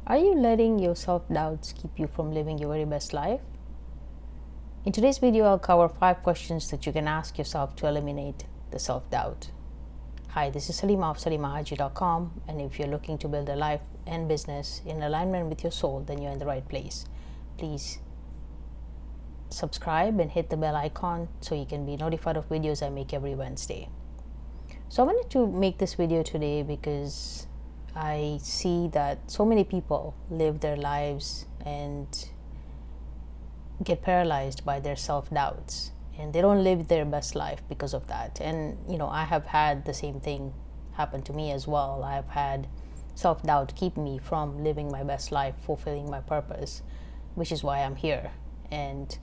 Are you letting your self-doubts keep you from living your very best life? In today's video, I'll cover 5 questions that you can ask yourself to eliminate the self-doubt. Hi, this is Salimah of SALIMAH, and if you're looking to build a life and business in alignment with your soul, then you're in the right place. Please subscribe and hit the bell icon so you can be notified of videos I make every Wednesday. So I wanted to make this video today because I see that so many people live their lives and get paralyzed by their self-doubts, and they don't live their best life because of that. And I have had the same thing happen to me as well. I've had self-doubt keep me from living my best life, fulfilling my purpose, which is why I'm here. And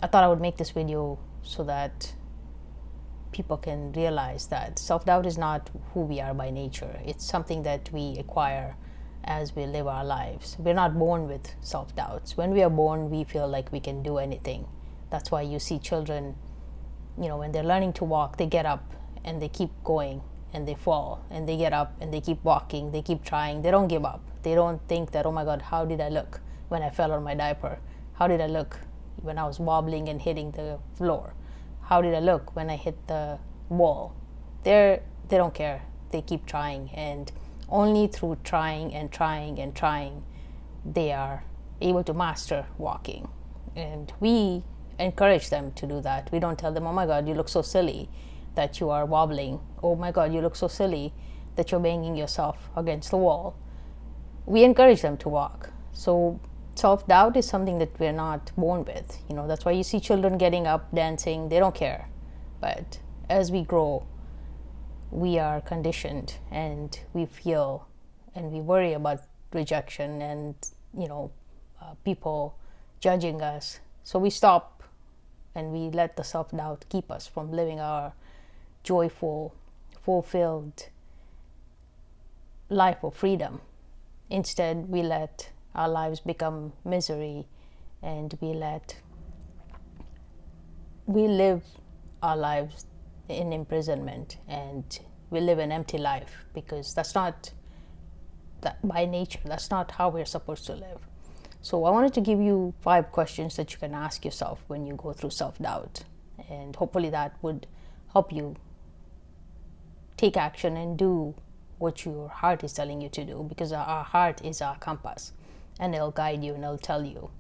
I thought I would make this video so that people can realize that self-doubt is not who we are by nature. It's something that we acquire as we live our lives. We're not born with self-doubts. When we are born, we feel like we can do anything. That's why you see children, when they're learning to walk, they get up and they keep going and they fall and they get up and they keep walking, they keep trying, they don't give up. They don't think that, oh my God, how did I look when I fell on my diaper? How did I look when I was wobbling and hitting the floor? How did I look when I hit the wall? They don't care. They keep trying, and only through trying and trying and trying, they are able to master walking. And we encourage them to do that. We don't tell them, oh my God, you look so silly that you are wobbling. Oh my God, you look so silly that you're banging yourself against the wall. We encourage them to walk. So self-doubt is something that we're not born with. That's why you see children getting up, dancing, they don't care. But as we grow, we are conditioned and we feel and we worry about rejection and people judging us. So we stop and we let the self-doubt keep us from living our joyful, fulfilled life of freedom. Instead, we let our lives become misery, and we live our lives in imprisonment, and we live an empty life because that's not that by nature. That's not how we're supposed to live. So I wanted to give you 5 questions that you can ask yourself when you go through self-doubt, and hopefully that would help you take action and do what your heart is telling you to do, because our heart is our compass, and it'll guide you and it'll tell you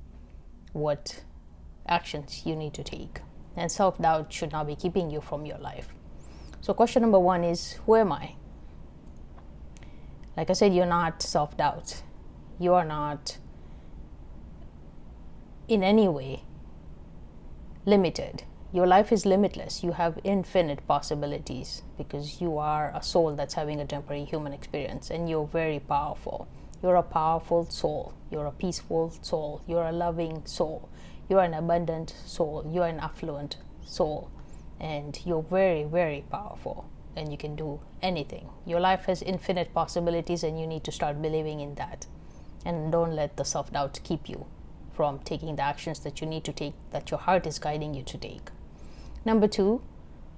what actions you need to take. And self-doubt should not be keeping you from your life. So question number 1 is, who am I? Like I said, you're not self-doubt. You are not in any way limited. Your life is limitless. You have infinite possibilities because you are a soul that's having a temporary human experience, and you're very powerful. You're a powerful soul. You're a peaceful soul. You're a loving soul. You're an abundant soul. You're an affluent soul. And you're very, very powerful. And you can do anything. Your life has infinite possibilities, and you need to start believing in that. And don't let the self-doubt keep you from taking the actions that you need to take, that your heart is guiding you to take. Number 2,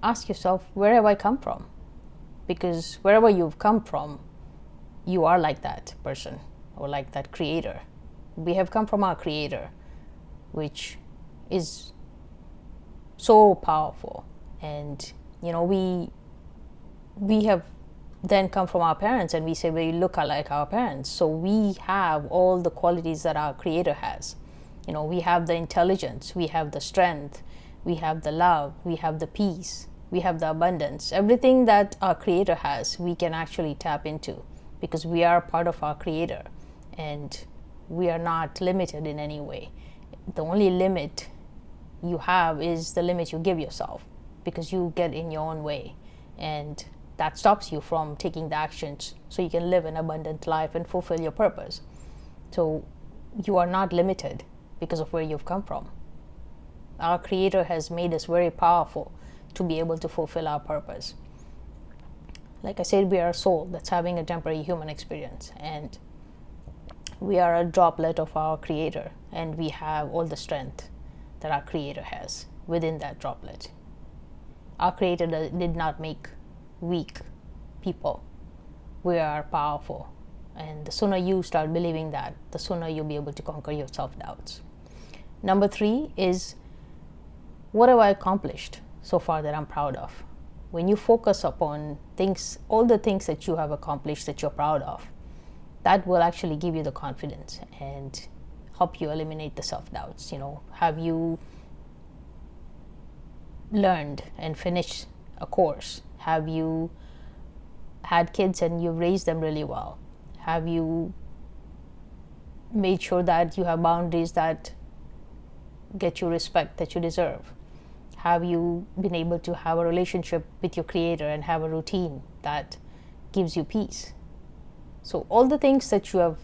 ask yourself, where have I come from? Because wherever you've come from, you are like that person or like that creator. We have come from our creator, which is so powerful. And we have then come from our parents, and we say we look like our parents. So we have all the qualities that our creator has. We have the intelligence, we have the strength, we have the love, we have the peace, we have the abundance. Everything that our creator has, we can actually tap into, because we are part of our creator, and we are not limited in any way. The only limit you have is the limit you give yourself, because you get in your own way, and that stops you from taking the actions so you can live an abundant life and fulfill your purpose. So you are not limited because of where you've come from. Our creator has made us very powerful to be able to fulfill our purpose. Like I said, we are a soul that's having a temporary human experience, and we are a droplet of our creator, and we have all the strength that our creator has within that droplet. Our creator did not make weak people. We are powerful. And the sooner you start believing that, the sooner you'll be able to conquer your self-doubts. Number 3 is, what have I accomplished so far that I'm proud of? When you focus upon things, all the things that you have accomplished that you're proud of, that will actually give you the confidence and help you eliminate the self-doubts. Have you learned and finished a course? Have you had kids and you've raised them really well? Have you made sure that you have boundaries that get you respect that you deserve? Have you been able to have a relationship with your creator and have a routine that gives you peace? So all the things that you have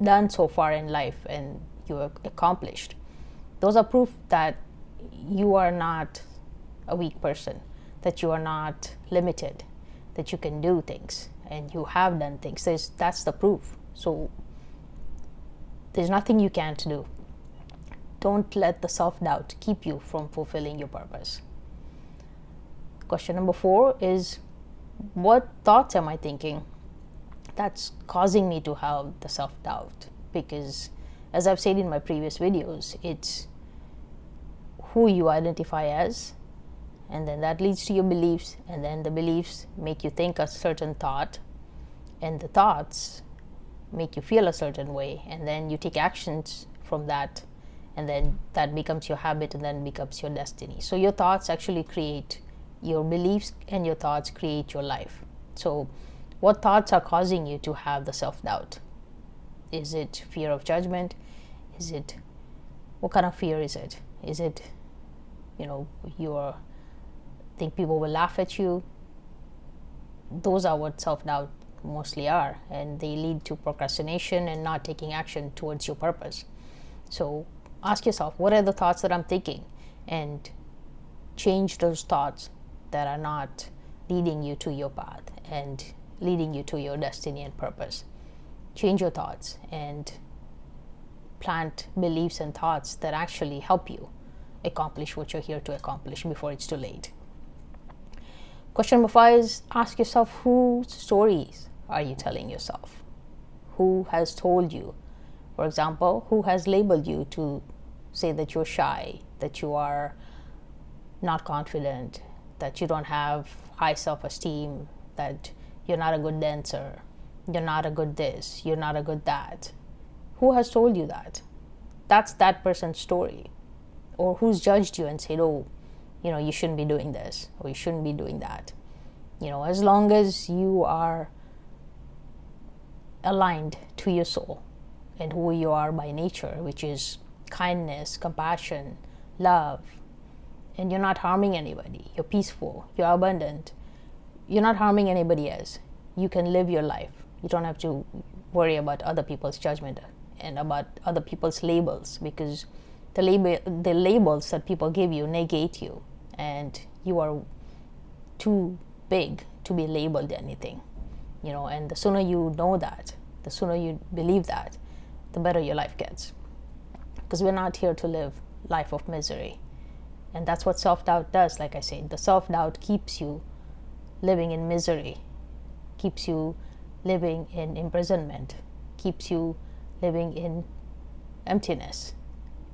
done so far in life and you have accomplished, those are proof that you are not a weak person, that you are not limited, that you can do things and you have done things. That's the proof. So there's nothing you can't do. Don't let the self-doubt keep you from fulfilling your purpose. Question number 4 is, what thoughts am I thinking that's causing me to have the self-doubt? Because as I've said in my previous videos, it's who you identify as, and then that leads to your beliefs, and then the beliefs make you think a certain thought, and the thoughts make you feel a certain way, and then you take actions from that, and then that becomes your habit, and then becomes your destiny. So your thoughts actually create your beliefs, and your thoughts create your life. So what thoughts are causing you to have the self-doubt? Is it fear of judgment? What kind of fear is it? Is it, you think people will laugh at you? Those are what self-doubt mostly are, and they lead to procrastination and not taking action towards your purpose. So ask yourself, what are the thoughts that I'm thinking? And change those thoughts that are not leading you to your path and leading you to your destiny and purpose. Change your thoughts and plant beliefs and thoughts that actually help you accomplish what you're here to accomplish before it's too late. Question number 5 is, ask yourself, whose stories are you telling yourself? Who has told you? For example, who has labeled you to say that you're shy, that you are not confident, that you don't have high self-esteem, that you're not a good dancer, you're not a good this, you're not a good that? Who has told you that? That's that person's story. Or who's judged you and said, you shouldn't be doing this, or you shouldn't be doing that. As long as you are aligned to your soul and who you are by nature, which is kindness, compassion, love, and you're not harming anybody, you're peaceful, you're abundant, you're not harming anybody else, you can live your life. You don't have to worry about other people's judgment and about other people's labels, because the labels that people give you negate you, and you are too big to be labeled anything. And the sooner you know that, the sooner you believe that, the better your life gets. Because we're not here to live life of misery. And that's what self-doubt does. Like I said, the self-doubt keeps you living in misery, keeps you living in imprisonment, keeps you living in emptiness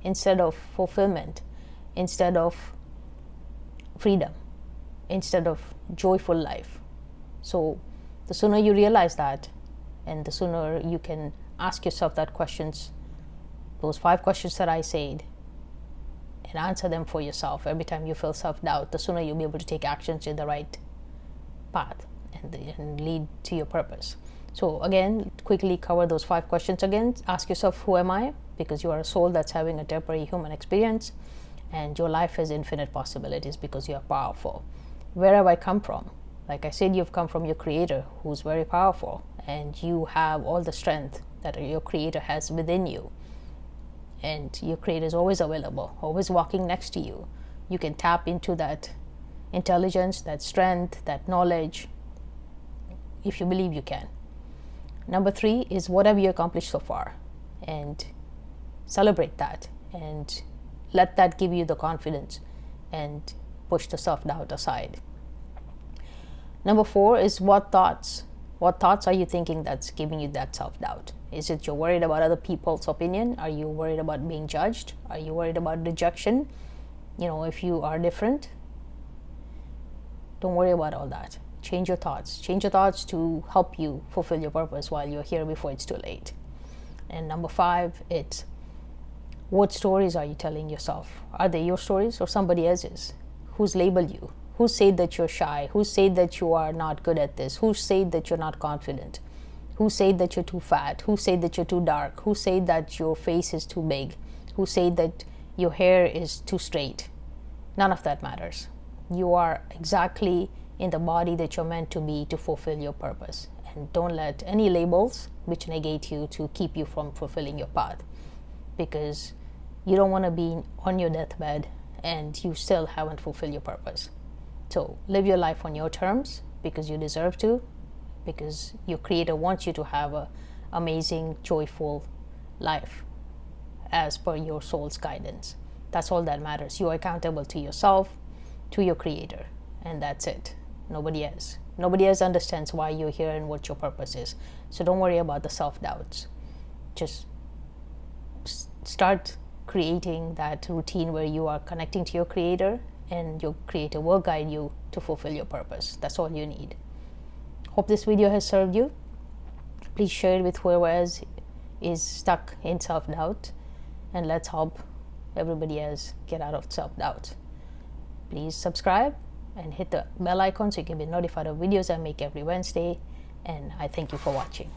instead of fulfillment, instead of freedom, instead of joyful life. So the sooner you realize that, and the sooner you can ask yourself that questions, those 5 questions that I said, and answer them for yourself every time you feel self-doubt, the sooner you'll be able to take actions in the right path and lead to your purpose. So again, quickly cover those 5 questions again. Ask yourself, who am I? Because you are a soul that's having a temporary human experience, and your life has infinite possibilities because you are powerful. Where have I come from? Like I said, you've come from your creator, who's very powerful, and you have all the strength that your creator has within you. And your creator is always available, always walking next to you. You can tap into that intelligence, that strength, that knowledge, if you believe you can. Number 3 is, what have you accomplished so far? And celebrate that and let that give you the confidence and push the self-doubt aside. Number 4 is, what What thoughts are you thinking that's giving you that self-doubt? Is it you're worried about other people's opinion? Are you worried about being judged? Are you worried about rejection? If you are different? Don't worry about all that. Change your thoughts. Change your thoughts to help you fulfill your purpose while you're here before it's too late. And number 5, it's what stories are you telling yourself? Are they your stories or somebody else's? Who's labeled you? Who said that you're shy? Who said that you are not good at this? Who said that you're not confident? Who said that you're too fat? Who said that you're too dark? Who said that your face is too big? Who said that your hair is too straight? None of that matters. You are exactly in the body that you're meant to be to fulfill your purpose. And don't let any labels which negate you to keep you from fulfilling your path, because you don't want to be on your deathbed and you still haven't fulfilled your purpose. So live your life on your terms, because you deserve to, because your creator wants you to have an amazing, joyful life as per your soul's guidance. That's all that matters. You are accountable to yourself, to your creator, and that's it. Nobody else. Nobody else understands why you're here and what your purpose is. So don't worry about the self-doubts. Just start creating that routine where you are connecting to your creator, and your creator will guide you to fulfill your purpose. That's all you need. Hope this video has served you. Please share it with whoever else is stuck in self-doubt, and let's help everybody else get out of self-doubt. Please subscribe and hit the bell icon so you can be notified of videos I make every Wednesday, and I thank you for watching.